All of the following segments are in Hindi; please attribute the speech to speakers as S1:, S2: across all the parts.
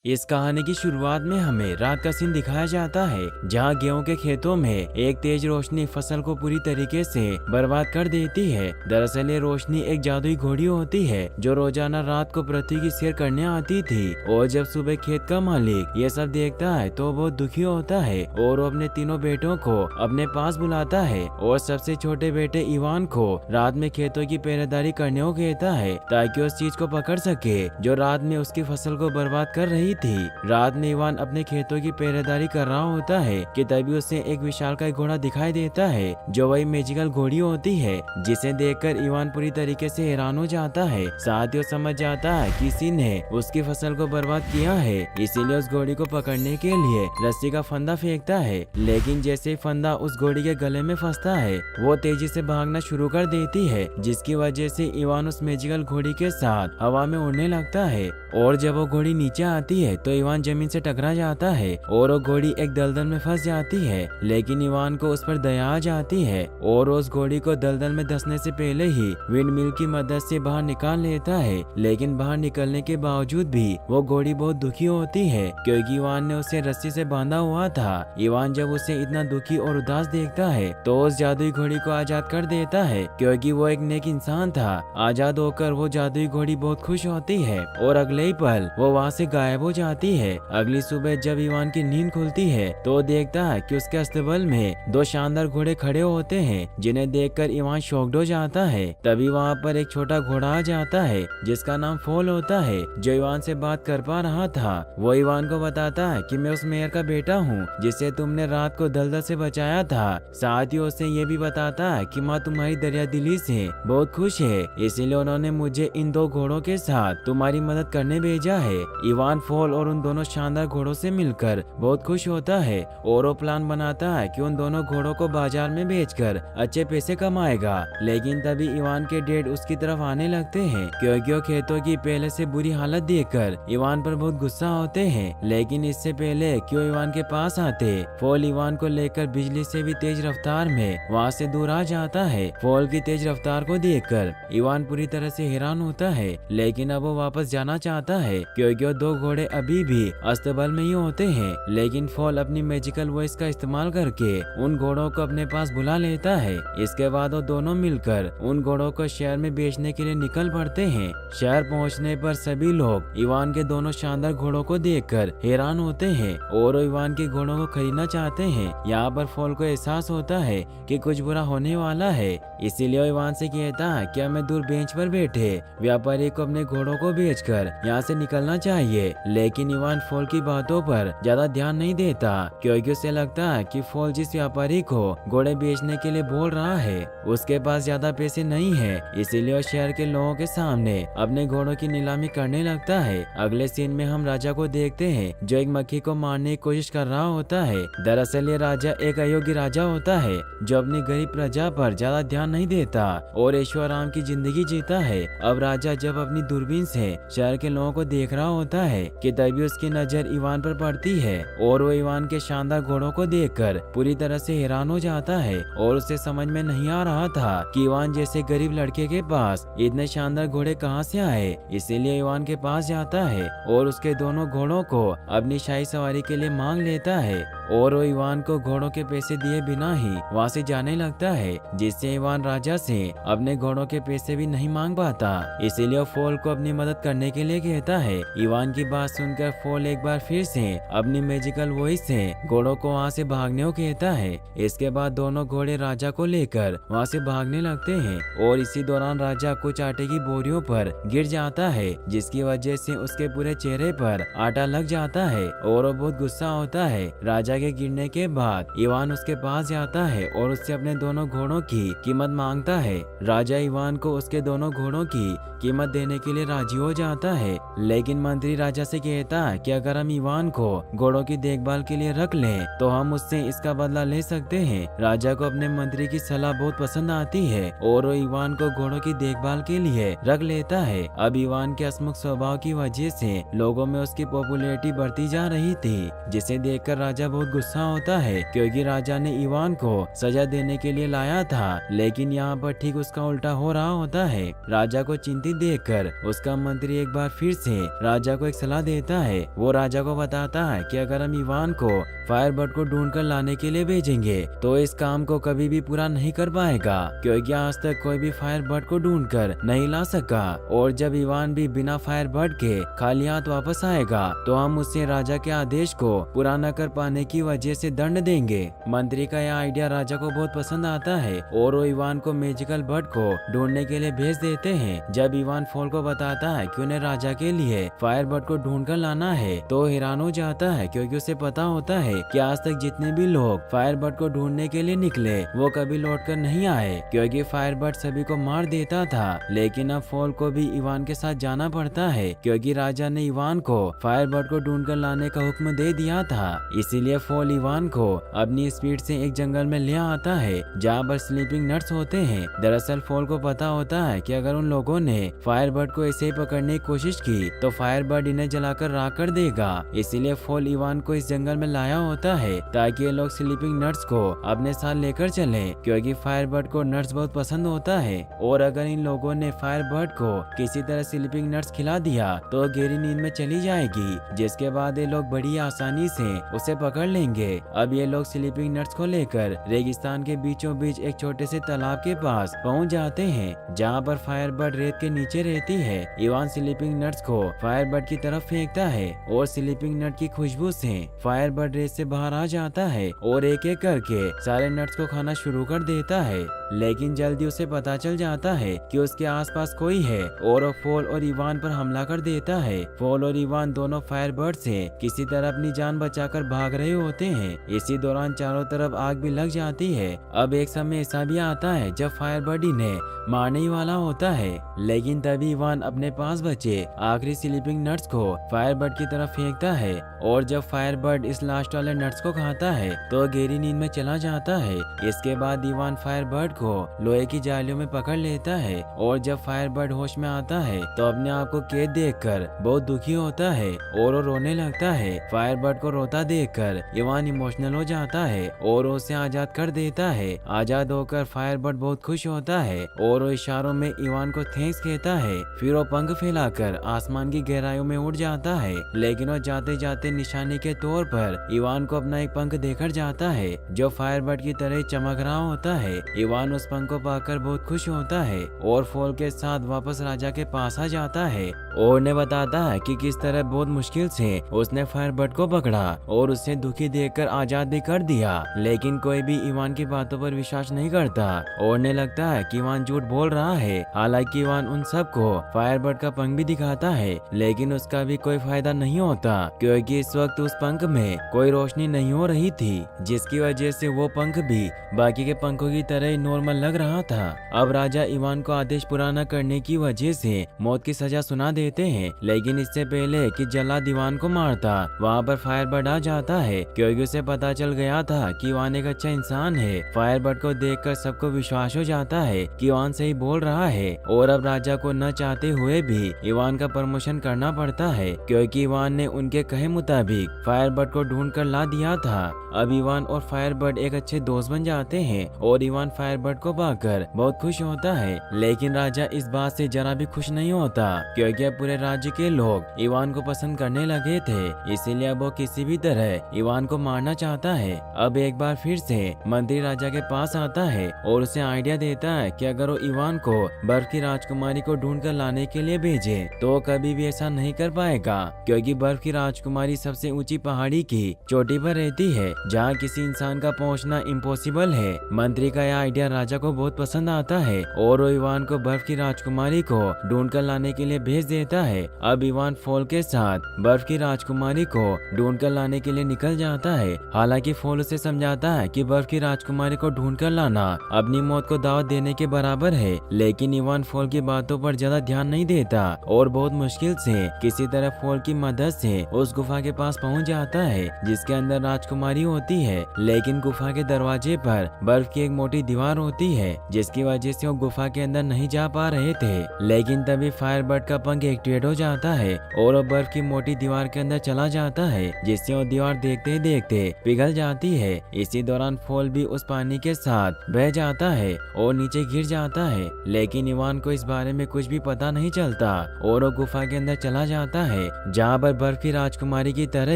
S1: इस कहानी की शुरुआत में हमें रात का सीन दिखाया जाता है जहां गेहूं के खेतों में एक तेज रोशनी फसल को पूरी तरीके से बर्बाद कर देती है। दरअसल ये रोशनी एक जादुई घोड़ी होती है जो रोजाना रात को पृथ्वी की सैर करने आती थी। और जब सुबह खेत का मालिक ये सब देखता है तो बहुत दुखी होता है और वो अपने तीनों बेटों को अपने पास बुलाता है और सबसे छोटे बेटे इवान को रात में खेतों की पहरेदारी करने को कहता है ताकि उस चीज को पकड़ सके जो रात में उसकी फसल को बर्बाद कर रही थी। रात में इवान अपने खेतों की पहरेदारी कर रहा होता है कि तभी उसे एक विशालकाय घोड़ा दिखाई देता है जो वही मैजिकल घोड़ी होती है, जिसे देखकर इवान पूरी तरीके से हैरान हो जाता है। साथ ही वो समझ जाता है कि किसी ने उसकी फसल को बर्बाद किया है, इसीलिए उस घोड़ी को पकड़ने के लिए रस्सी का फंदा फेंकता है। लेकिन जैसे ही फंदा उस घोड़ी के गले में फंसता है वो तेजी से भागना शुरू कर देती है, जिसकी वजह से इवान उस मैजिकल घोड़ी के साथ हवा में उड़ने लगता है। और जब वो घोड़ी नीचे आती है तो इवान जमीन से टकरा जाता है और वो घोड़ी एक दलदल में फंस जाती है। लेकिन इवान को उस पर दया आ जाती है और उस घोड़ी को दलदल में धंसने से पहले ही विंड मिल की मदद से बाहर निकाल लेता है। लेकिन बाहर निकलने के बावजूद भी वो घोड़ी बहुत दुखी होती है क्योंकि इवान ने उसे रस्सी से बांधा हुआ था। इवान जब उसे इतना दुखी और उदास देखता है तो उस जादुई घोड़ी को आजाद कर देता है क्योंकि वो एक नेक इंसान था। आजाद होकर वो जादुई घोड़ी बहुत खुश होती है और अगले ही पल वो वहाँ से गायब हो जाती है। अगली सुबह जब इवान की नींद खुलती है तो देखता है कि उसके अस्तबल में दो शानदार घोड़े खड़े होते हैं, जिन्हें देखकर इवान शॉक्ड हो जाता है। तभी वहाँ पर एक छोटा घोड़ा आ जाता है जिसका नाम फॉल होता है, जो इवान से बात कर पा रहा था। वो इवान को बताता है कि मैं उस मेयर का बेटा हूँ जिसे तुमने रात को दलदल से बचाया था। साथ ही उसे ये भी बताता है कि माँ तुम्हारी दरिया दिली से बहुत खुश है, इसीलिए उन्होंने मुझे इन दो घोड़ों के साथ तुम्हारी मदद करने भेजा है। इवान फॉल और उन दोनों शानदार घोड़ों से मिलकर बहुत खुश होता है और वो प्लान बनाता है कि उन दोनों घोड़ों को बाजार में बेचकर अच्छे पैसे कमाएगा। लेकिन तभी इवान के डैड उसकी तरफ आने लगते हैं क्योंकि वो खेतों की पहले से बुरी हालत देखकर इवान पर बहुत गुस्सा होते हैं। लेकिन इससे पहले क्यों इवान के पास आते, फॉल इवान को लेकर बिजली से भी तेज रफ्तार में वहाँ से दूर आ जाता है। फॉल की तेज रफ्तार को देखकर इवान पूरी तरह से हैरान होता है, लेकिन अब वो वापस जाना चाहता है क्योंकि वो दो घोड़े अभी भी अस्तबल में ही होते हैं। लेकिन फॉल अपनी मैजिकल वॉइस का इस्तेमाल करके उन घोड़ों को अपने पास बुला लेता है। इसके बाद वो दोनों मिलकर उन घोड़ों को शहर में बेचने के लिए निकल पड़ते हैं। शहर पहुंचने पर सभी लोग इवान के दोनों शानदार घोड़ों को देखकर हैरान होते हैं और वो इवान के घोड़ों को खरीदना चाहते हैं। यहाँ पर फॉल को एहसास होता है कि कुछ बुरा होने वाला है, इसीलिए वो इवान से कहता है कि हमें दूर बेंच पर बैठे व्यापारी को अपने घोड़ों को बेचकर यहाँ से निकलना चाहिए। लेकिन इवान फॉल की बातों पर ज्यादा ध्यान नहीं देता क्योंकि उसे लगता है कि फॉल जिस व्यापारी को घोड़े बेचने के लिए बोल रहा है उसके पास ज्यादा पैसे नहीं है, इसीलिए वो शहर के लोगों के सामने अपने घोड़ों की नीलामी करने लगता है। अगले सीन में हम राजा को देखते हैं जो एक मक्खी को मारने की कोशिश कर रहा होता है। दरअसल ये राजा एक अयोग्य राजा होता है जो अपनी गरीब प्रजा पर ज्यादा ध्यान नहीं देता और ऐशो आराम की जिंदगी जीता है। अब राजा जब अपनी दूरबीन से शहर के लोगों को देख रहा होता है कि तभी उसकी नजर इवान पर पड़ती है और वो इवान के शानदार घोड़ों को देखकर पूरी तरह से हैरान हो जाता है और उसे समझ में नहीं आ रहा था कि इवान जैसे गरीब लड़के के पास इतने शानदार घोड़े कहां से आए। इसीलिए इवान के पास जाता है और उसके दोनों घोड़ों को अपनी शाही सवारी के लिए मांग लेता है और वो इवान को घोड़ों के पैसे दिए बिना ही वहाँ से जाने लगता है, जिससे इवान राजा से अपने घोड़ों के पैसे भी नहीं मांग पाता। इसीलिए वो फॉल को अपनी मदद करने के लिए कहता है। इवान की बात सुनकर फॉल एक बार फिर से अपनी मैजिकल वॉइस से घोड़ों को वहाँ से भागने को कहता है। इसके बाद दोनों घोड़े राजा को लेकर वहाँ से भागने लगते हैं और इसी दौरान राजा कुछ आटे की बोरियों पर गिर जाता है, जिसकी वजह से उसके पूरे चेहरे पर आटा लग जाता है और वो बहुत गुस्सा होता है। राजा के गिरने के बाद इवान उसके पास जाता है और उससे अपने दोनों घोड़ों की कीमत मांगता है। राजा इवान को उसके दोनों घोड़ों की कीमत देने के लिए राजी हो जाता है, लेकिन मंत्री राजा से कहता है कि अगर हम इवान को घोड़ों की देखभाल के लिए रख लें तो हम उससे इसका बदला ले सकते हैं। राजा को अपने मंत्री की सलाह बहुत पसंद आती है और वो इवान को घोड़ों की देखभाल के लिए रख लेता है। अब इवान के हंसमुख स्वभाव की वजह से लोगों में उसकी पॉपुलैरिटी बढ़ती जा रही थी, जिसे देखकर राजा बहुत बहुत गुस्सा होता है क्योंकि राजा ने इवान को सजा देने के लिए लाया था, लेकिन यहाँ पर ठीक उसका उल्टा हो रहा होता है। राजा को चिंतित देखकर उसका मंत्री एक बार फिर से राजा को एक सलाह देता है। वो राजा को बताता है कि अगर हम इवान को फायरबर्ड को ढूंढ कर लाने के लिए भेजेंगे तो इस काम को कभी भी पूरा नहीं कर पाएगा, क्योंकि आज तक कोई भी फायरबर्ड को ढूंढ कर नहीं ला सका। और जब इवान भी बिना फायरबर्ड के खाली हाथ वापस आएगा तो हम उसे राजा के आदेश को पूरा न कर पाने की वजह से दंड देंगे। मंत्री का यह आइडिया राजा को बहुत पसंद आता है और वो इवान को मैजिकल बर्ड को ढूंढने के लिए भेज देते हैं। जब इवान फॉल को बताता है कि उन्हें राजा के लिए फायरबर्ड को ढूंढ कर लाना है तो हैरान हो जाता है, क्योंकि उसे पता होता है कि आज तक जितने भी लोग फायरबर्ड को ढूंढने के लिए निकले वो कभी लौट कर नहीं आए, क्योंकि फायरबर्ड सभी को मार देता था। लेकिन अब फॉल को भी इवान के साथ जाना पड़ता है, क्योंकि राजा ने इवान को फायरबर्ड को ढूंढ कर लाने का हुक्म दे दिया था। इसीलिए फॉल इवान को अपनी स्पीड से एक जंगल में ले आता है जहाँ पर स्लीपिंग नट्स होते हैं। दरअसल फॉल को पता होता है कि अगर उन लोगों ने फायरबर्ड को ऐसे ही पकड़ने की कोशिश की तो फायरबर्ड इन्हें जलाकर राख कर देगा। इसीलिए फॉल इवान को इस जंगल में लाया होता है ताकि ये लोग स्लीपिंग नट्स को अपने साथ लेकर चले, क्योंकि फायरबर्ड को नट्स बहुत पसंद होता है। और अगर इन लोगों ने फायरबर्ड को किसी तरह स्लीपिंग नट्स खिला दिया तो गहरी नींद में चली जाएगी, जिसके बाद ये लोग बड़ी आसानी से उसे पकड़ लेंगे। अब ये लोग स्लीपिंग नट्स को लेकर रेगिस्तान के बीचों बीच एक छोटे से तालाब के पास पहुंच जाते हैं जहां पर फायरबर्ड रेत के नीचे रहती है। इवान स्लीपिंग नट्स को फायरबर्ड की तरफ फेंकता है और स्लीपिंग नट की खुशबू से फायरबर्ड रेत से बाहर आ जाता है और एक एक करके सारे नट्स को खाना शुरू कर देता है। लेकिन जल्दी उसे पता चल जाता है कि उसके आसपास कोई है और वो फॉल और इवान पर हमला कर देता है। फॉल और इवान दोनों फायरबर्ड से किसी तरह अपनी जान बचाकर भाग रहे होते हैं। इसी दौरान चारों तरफ आग भी लग जाती है। अब एक समय ऐसा भी आता है जब फायरबर्ड इन्हें मारने ही वाला होता है, लेकिन तभी इवान अपने पास बचे आखिरी स्लीपिंग नट्स को फायरबर्ड की तरफ फेंकता है और जब फायरबर्ड इस लास्ट वाले नट्स को खाता है तो गहरी नींद में चला जाता है। इसके बाद इवान फायरबर्ड को लोहे की जालियों में पकड़ लेता है और जब फायरबर्ड होश में आता है तो अपने आप को कैद देखकर बहुत दुखी होता है और वो रोने लगता है। फायरबर्ड को रोता देखकर इवान इमोशनल हो जाता है और उसे आजाद कर देता है। आजाद होकर फायरबर्ड बहुत खुश होता है और वो इशारों में इवान को थैंक्स कहता है। फिर वो पंख फैलाकर आसमान की गहराइयों में उड़ जाता है, लेकिन वो जाते जाते निशाने के तौर पर इवान को अपना एक पंख देकर जाता है जो फायरबर्ड की तरह चमक रहा होता है। इवान उस पंख को पाकर बहुत खुश होता है और फॉल के साथ वापस राजा के पास आ जाता है और उन्हें बताता है कि किस तरह बहुत मुश्किल से उसने फायरबर्ड को पकड़ा और उसे दुखी देखकर आजाद भी कर दिया। लेकिन कोई भी इवान की बातों पर विश्वास नहीं करता और उन्हें लगता है कि इवान झूठ बोल रहा है। हालांकि इवान उन सबको फायरबर्ड का पंख भी दिखाता है, लेकिन उसका भी कोई फायदा नहीं होता, क्योंकि इस वक्त उस पंख में कोई रोशनी नहीं हो रही थी, जिसकी वजह से वो पंख भी बाकी के पंखों की तरह ही नॉर्मल लग रहा था। अब राजा इवान को आदेश पूरा न करने की वजह से मौत की सजा सुना देते हैं, लेकिन इससे पहले कि जल्लाद इवान को मारता वहाँ पर फायरबर्ड आ जाता है, क्योंकि उसे पता चल गया था कि इवान एक अच्छा इंसान है। फायरबर्ड को देखकर सबको विश्वास हो जाता है कि इवान सही बोल रहा है और अब राजा को न चाहते हुए भी इवान का प्रमोशन करना पड़ता है, क्योंकि इवान ने उनके कहे मुताबिक फायरबर्ड को ढूंढ कर ला दिया था। अब इवान और फायरबर्ड एक अच्छे दोस्त बन जाते हैं और इवान फायरबर्ड को पाकर बहुत खुश होता है। लेकिन राजा इस बात से जरा भी खुश नहीं होता, क्योंकि अब पूरे राज्य के लोग इवान को पसंद करने लगे थे, इसीलिए अब वो किसी भी तरह इवान को मारना चाहता है। अब एक बार फिर से मंत्री राजा के पास आता है और उसे आइडिया देता है कि अगर वो इवान को बर्फ की राजकुमारी को ढूंढ कर लाने के लिए भेजे तो कभी भी ऐसा नहीं कर पाएगा, क्योंकि बर्फ की राजकुमारी सबसे ऊंची पहाड़ी की चोटी पर रहती है जहाँ किसी इंसान का पहुँचना इम्पॉसिबल है। मंत्री का यह आइडिया राजा को बहुत पसंद आता है और वो इवान को बर्फ की राजकुमारी को ढूंढ कर लाने के लिए भेज देता है। अब इवान फॉल के साथ बर्फ की राजकुमारी को ढूंढ कर लाने के लिए निकल जाता है। हालांकि फॉल उसे समझाता है कि बर्फ की राजकुमारी को ढूंढ कर लाना अपनी मौत को दावत देने के बराबर है, लेकिन इवान फॉल की बातों पर ज्यादा ध्यान नहीं देता और बहुत मुश्किल से किसी तरह फॉल की मदद से उस गुफा के पास पहुंच जाता है जिसके अंदर राजकुमारी होती है। लेकिन गुफा के दरवाजे पर बर्फ की एक मोटी दीवार होती है, जिसकी वजह से वो गुफा के अंदर नहीं जा पा रहे थे। लेकिन तभी फायरबर्ड का पंख एक्टिवेट हो जाता है और वो बर्फ की मोटी दीवार के अंदर चला जाता है, जिससे वो दीवार देखते ही देखते पिघल जाती है। इसी दौरान फॉल भी उस पानी के साथ बह जाता है और नीचे गिर जाता है। लेकिन इवान को इस बारे में कुछ भी पता नहीं चलता और वो गुफा के अंदर चला जाता है, जहाँ पर बर्फ की राजकुमारी की तरह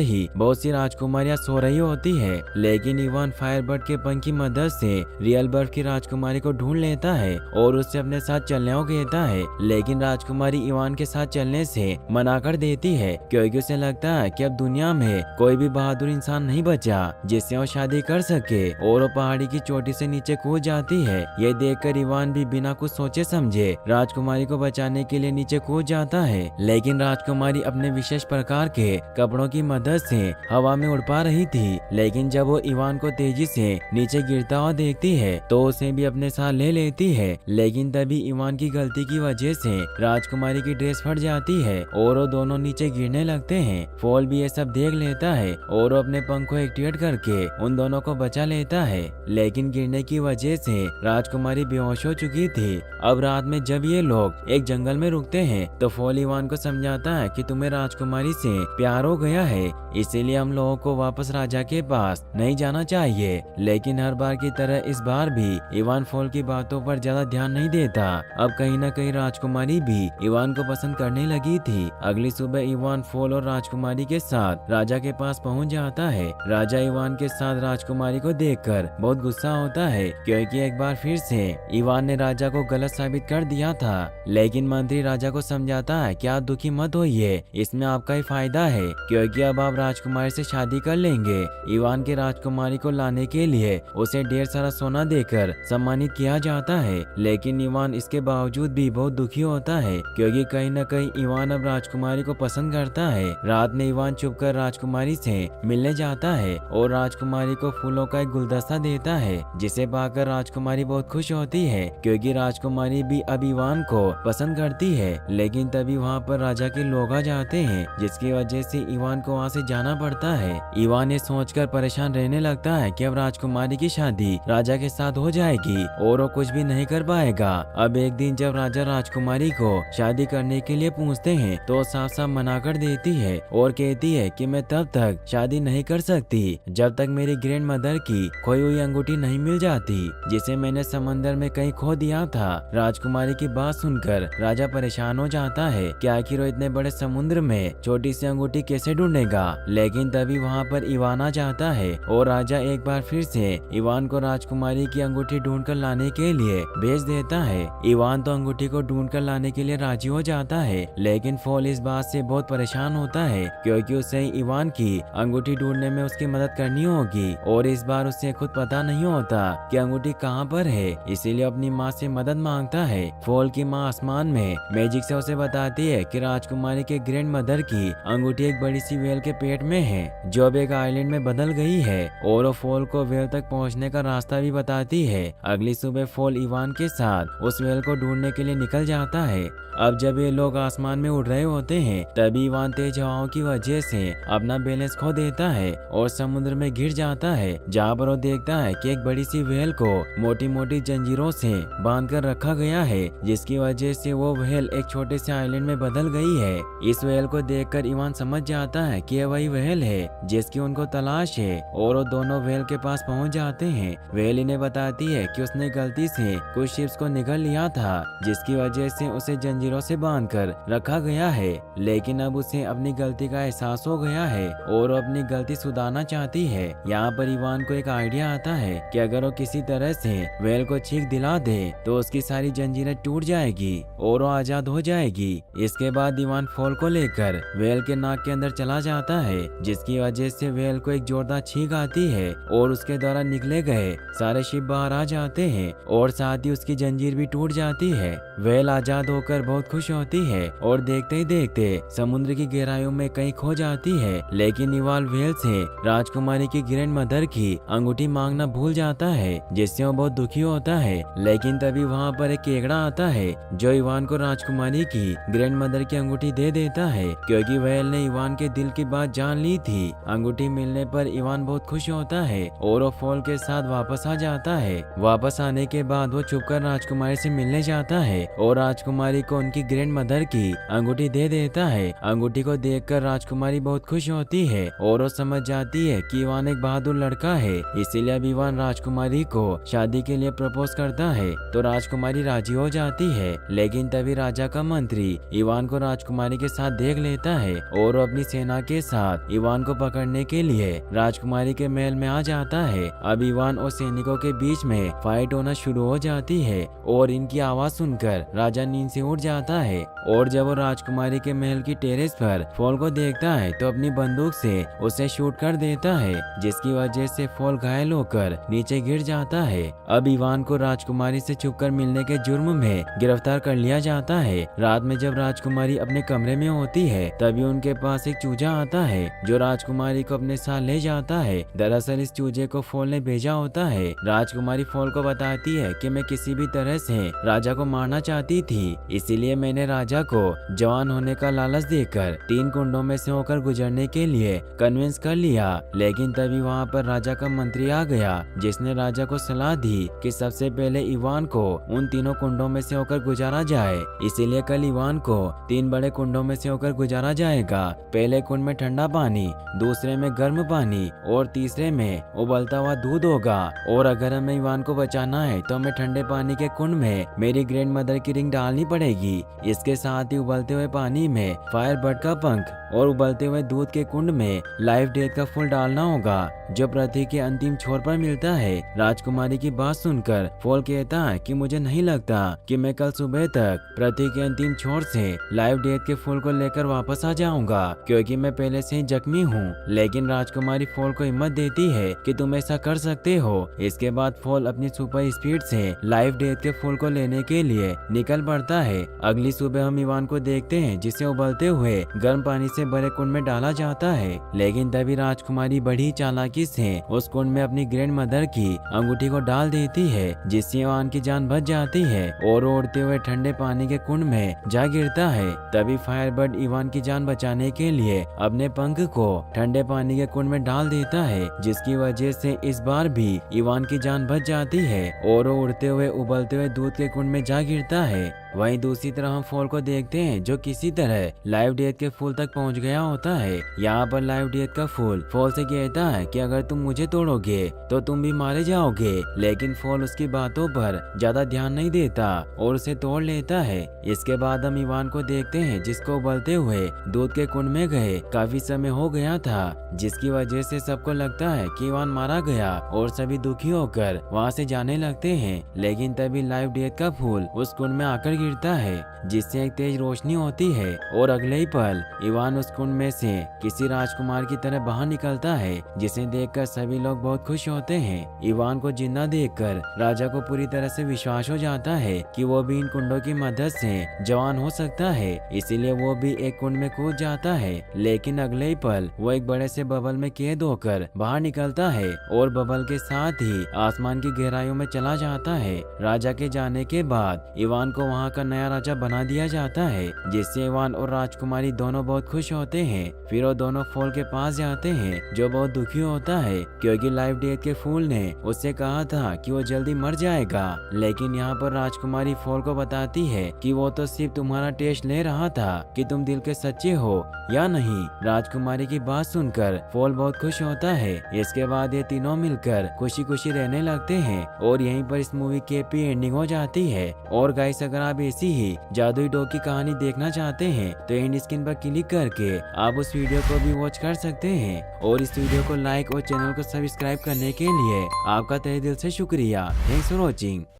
S1: ही बहुत सी राजकुमारियां सो रही होती है। लेकिन इवान फायरबर्ड के पंख की मदद से रियल बर्फ की राजकुमारी को ढूंढ लेता है और उससे अपने साथ चलने को कहता है। लेकिन राजकुमारी इवान के साथ चलने से मना कर देती है, क्योंकि उसे लगता है कि अब दुनिया में कोई भी बहादुर इंसान नहीं बचा जिससे वो शादी कर सके, और वो पहाड़ी की चोटी से नीचे कूद जाती है। ये देखकर इवान भी बिना कुछ सोचे समझे राजकुमारी को बचाने के लिए नीचे कूद जाता है। लेकिन राजकुमारी अपने विशेष प्रकार के कपड़ों की मदद से हवा में उड़ पा रही थी। लेकिन जब वो इवान को तेजी से नीचे गिरता हुआ देखती है तो उसे भी अपने साथ ले लेती है। लेकिन तभी इवान की गलती की वजह से राजकुमारी की ड्रेस फट जाती है और वो दोनों नीचे गिरने लगते हैं। फॉल भी ये सब देख लेता है और वो अपने पंख को एक्टिवेट करके उन दोनों को बचा लेता है। लेकिन गिरने की वजह से राजकुमारी बेहोश हो चुकी थी। अब रात में जब ये लोग एक जंगल में रुकते हैं तो फॉल इवान को समझाता है कि तुम्हें राजकुमारी से प्यार हो गया है, इसीलिए हम लोगों को वापस राजा के पास नहीं जाना चाहिए। लेकिन हर बार की तरह इस बार भी इवान फॉल की बातों पर ज्यादा ध्यान नहीं देता। अब कहीं न कहीं राजकुमारी भी इवान को पसंद करने लगी थी। अगली सुबह इवान फॉल और राजकुमारी के साथ राजा के पास पहुंच जाता है। राजा इवान के साथ राजकुमारी को देखकर बहुत गुस्सा होता है, क्योंकि एक बार फिर से इवान ने राजा को गलत साबित कर दिया था। लेकिन मंत्री राजा को समझाता है कि आप दुखी मत होइए, इसमें आपका ही फायदा है, क्योंकि अब आप राजकुमारी से शादी कर लेंगे। इवान के राजकुमारी को लाने के लिए उसे ढेर सारा सोना देकर सम्मानित किया जाता है। लेकिन इवान इसके बावजूद भी बहुत दुखी होता है, क्योंकि कहीं न कहीं इवान अब राजकुमारी को पसंद करता है। रात में इवान छुपकर राजकुमारी से मिलने जाता है और राजकुमारी को फूलों का एक गुलदस्ता देता है, जिसे पाकर राजकुमारी बहुत खुश होती है, क्योंकि राजकुमारी भी अब इवान को पसंद करती है। लेकिन तभी वहाँ पर राजा के लोग आ जाते हैं, जिसकी वजह से इवान को वहाँ से जाना पड़ता है। इवान ये सोचकर परेशान रहने लगता है कि अब राजकुमारी की शादी राजा के साथ हो जाएगी और वो कुछ भी नहीं कर पाएगा। अब एक दिन जब राजा राजकुमारी को शादी करने के लिए पूछते हैं तो साफ साफ मना कर देती है और कहती है कि मैं तब तक शादी नहीं कर सकती जब तक मेरी ग्रैंड मदर की खोई हुई अंगूठी नहीं मिल जाती, जिसे मैंने समंदर में कहीं खो दिया था। राजकुमारी की बात सुनकर राजा परेशान हो जाता है कि आखिर वो इतने बड़े समुद्र में छोटी सी अंगूठी कैसे ढूंढेगा। लेकिन तभी वहाँ पर इवान आ जाता है और राजा एक बार फिर से इवान को राजकुमारी की अंगूठी ढूंढ कर लाने के लिए भेज देता है। इवान तो अंगूठी को ढूंढ कर लाने के लिए राजी हो जाता है, लेकिन फॉल इस बात से बहुत परेशान होता है, क्योंकि उसे इवान की अंगूठी ढूंढने में उसकी मदद करनी होगी और इस बार उसे खुद पता नहीं होता कि अंगूठी कहाँ पर है, इसीलिए अपनी माँ से मदद मांगता है। फॉल की माँ आसमान में मैजिक से उसे बताती है कि राजकुमारी के ग्रैंड मदर की अंगूठी एक बड़ी सी वेल के पेट में है, जो अब एक आइलैंड में बदल गई है, और वो फॉल को वेल तक पहुंचने का रास्ता भी बताती है। अगली सुबह फॉल इवान के साथ उस वेल को ढूंढने के लिए निकल जाता है। अब जब ये लोग आसमान में उड़ रहे होते हैं तभी इवान तेज हवाओं की वजह से अपना बैलेंस खो देता है और समुद्र में गिर जाता है, जहाँ पर वो देखता है कि एक बड़ी सी व्हेल को मोटी मोटी जंजीरों से बांध कर रखा गया है, जिसकी वजह से वो व्हेल एक छोटे से आइलैंड में बदल गई है। इस व्हेल को देखकर इवान समझ जाता है कि यह वही व्हेल है जिसकी उनको तलाश है, और वो दोनों व्हेल के पास पहुंच जाते हैं। व्हेल इन्हें बताती है कि उसने गलती से कुछ शिप्स को निगल लिया था, जिसकी वजह से उसे जंजीरों से बांधकर रखा गया है। लेकिन अब उसे अपनी गलती का एहसास हो गया है और वो अपनी गलती सुधारना चाहती है। यहाँ पर इवान को एक आइडिया आता है कि अगर वो किसी तरह से व्हेल को चीख दिला दे तो उसकी सारी जंजीरें टूट जाएगी और वो आजाद हो जाएगी। इसके बाद इवान फॉल को लेकर व्हेल के नाक के अंदर चला जाता है, जिसकी वजह से व्हेल को एक जोरदार छींक आती है और उसके द्वारा निकले गए सारे शिप बाहर आ जाते हैं और साथ ही उसकी जंजीर भी टूट जाती है। व्हेल आजाद होकर बहुत खुश होती है और देखते ही देखते समुद्र की गहराइयों में कहीं खो जाती है। लेकिन इवान व्हेल से राजकुमारी की ग्रैंड मदर की अंगूठी मांगना भूल जाता है, जिससे वो बहुत दुखी होता है। लेकिन तभी वहाँ पर एक केकड़ा आता है जो इवान को राजकुमारी की ग्रैंड मदर की अंगूठी दे देता है, क्योंकि व्हेल ने इवान के दिल की बात जान ली थी। अंगूठी मिलने पर इवान बहुत खुश होता है और वो फॉल के साथ वापस आ जाता है। वापस आने के बाद वो छुपकर राजकुमारी से मिलने जाता है और राजकुमारी को उनकी ग्रैंड मदर की अंगूठी दे देता है। अंगूठी को देखकर राजकुमारी बहुत खुश होती है और वो समझ जाती है कि इवान एक बहादुर लड़का है, इसीलिए अब इवान राजकुमारी को शादी के लिए प्रपोज करता है। तो राजकुमारी राजी हो जाती है, लेकिन तभी राजा का मंत्री इवान को राजकुमारी के साथ देख लेता है और वो अपनी सेना के साथ इवान को पकड़ने के लिए राजकुमारी के महल में आ जाता है। अब इवान और सैनिकों के बीच में फाइट होना शुरू हो जाती है और इनकी आवाज सुनकर राजा नींद से उठ जाता है और जब वो राजकुमारी के महल की टेरेस पर फॉल को देखता है तो अपनी बंदूक से उसे शूट कर देता है, जिसकी वजह से फॉल घायल होकर नीचे गिर जाता है। अब इवान को राजकुमारी से छुपकर मिलने के जुर्म में गिरफ्तार कर लिया जाता है। रात में जब राजकुमारी अपने कमरे में होती है तभी उनके पास एक चूजा आता है जो राजकुमारी को अपने साथ ले जाता है। दरअसल इस चूजे को फॉल ने भेजा होता है। राजकुमारी फॉल को बताती है कि मैं किसी भी तरह से राजा को मारना चाहती थी, इसीलिए मैंने राजा को जवान होने का लालच देकर 3 कुंडों में से होकर गुजरने के लिए कन्विंस कर लिया। लेकिन तभी वहाँ पर राजा का मंत्री आ गया, जिसने राजा को सलाह दी कि सबसे पहले इवान को उन तीनों कुंडों में से होकर गुजारा जाए। इसीलिए कल इवान को 3 बड़े कुंडों में से होकर गुजारा जाएगा। पहले कुंड में ठंडा पानी, दूसरे में गर्म पानी और तीसरे में उबलता हुआ दूध होगा। और अगर हमें इवान को बचाना है तो हमें ठंडे पानी के कुंड में मेरी ग्रैंड मदर की रिंग डालनी पड़ेगी। इसके साथ ही उबलते हुए पानी में फायर बर्ड का पंख और उबलते हुए दूध के कुंड में लाइफ डेथ का फूल डालना होगा, जो पृथ्वी के अंतिम छोर पर मिलता है। राजकुमारी की बात सुनकर फॉल कहता है कि मुझे नहीं लगता कि मैं कल सुबह तक पृथ्वी के अंतिम छोर से लाइफ डेथ के फूल को लेकर वापस आ जाऊंगा, क्योंकि मैं पहले से ही जख्मी हूँ। लेकिन राजकुमारी फॉल को हिम्मत देती है कि तुम ऐसा कर सकते हो। इसके बाद फॉल अपनी सुपर स्पीड से लाइफ डेथ के फूल को लेने के लिए निकल पड़ता है। अगली सुबह हम इवान को देखते हैं, जिसे उबलते हुए गर्म पानी से भरे कुंड में डाला जाता है। लेकिन तभी राजकुमारी बड़ी चालाकी से उस कुंड में अपनी ग्रैंड मदर की अंगूठी को डाल देती है, जिससे इवान की जान बच जाती है और उड़ते हुए ठंडे पानी के कुंड में जा गिरता है। तभी फायरबर्ड इवान की जान बचाने के लिए अपने पंख को ठंडे पानी के कुंड में डाल देता है, जिसकी वजह से इस बार भी इवान की जान बच जाती है और वो उड़ते हुए उबलते हुए दूध के कुंड में जा गिरता है। वहीं दूसरी तरह हम फॉल को देखते हैं, जो किसी तरह लाइफ डेथ के फूल तक पहुंच गया होता है। यहाँ पर लाइफ डेथ का फूल फॉल से कहता है कि अगर तुम मुझे तोड़ोगे तो तुम भी मारे जाओगे, लेकिन फॉल उसकी बातों पर ज्यादा ध्यान नहीं देता और उसे तोड़ लेता है। इसके बाद हम इवान को देखते हैं, जिसको उबलते हुए दूध के कुंड में गए काफी समय हो गया था, जिसकी वजह से सबको लगता है कि इवान मारा गया और सभी दुखी होकर वहाँ से जाने लगते हैं। लेकिन तभी लाइफ डेथ का फूल उस कुंड में आकर गिरता है, जिससे एक तेज रोशनी होती है और अगले ही पल इवान उस कुंड में से किसी राजकुमार की तरह बाहर निकलता है, जिसे देखकर सभी लोग बहुत खुश होते हैं। इवान को जिंदा देखकर राजा को पूरी तरह से विश्वास हो जाता है कि वो भी इन कुंडों की मदद से जवान हो सकता है, इसीलिए वो भी एक कुंड में कूद जाता है। लेकिन अगले ही पल वो एक बड़े से बबल में कैद होकर बाहर निकलता है और बबल के साथ ही आसमान की गहराइयों में चला जाता है। राजा के जाने के बाद इवान को वहाँ का नया राजा बना दिया जाता है, जिससे इवान और राजकुमारी दोनों बहुत खुश होते हैं। फिर वो दोनों फॉल के पास जाते हैं, जो बहुत दुखी होता है क्योंकि लाइफ डेथ के फूल ने उससे कहा था कि वो जल्दी मर जाएगा। लेकिन यहाँ पर राजकुमारी फॉल को बताती है कि वो तो सिर्फ तुम्हारा टेस्ट ले रहा था कि तुम दिल के सच्चे हो या नहीं। राजकुमारी की बात सुनकर फॉल बहुत खुश होता है। इसके बाद ये तीनों मिलकर खुशी खुशी रहने लगते हैं और यहीं पर इस मूवी की हैप्पी एंडिंग हो जाती है। और गाइस, अगर आप ऐसी ही जादुई डॉग की कहानी देखना चाहते हैं तो एंड स्क्रीन पर क्लिक करके आप उस वीडियो को भी वॉच कर सकते हैं। और इस वीडियो को लाइक और चैनल को सब्सक्राइब करने के लिए आपका तहे दिल से शुक्रिया। Thanks for watching.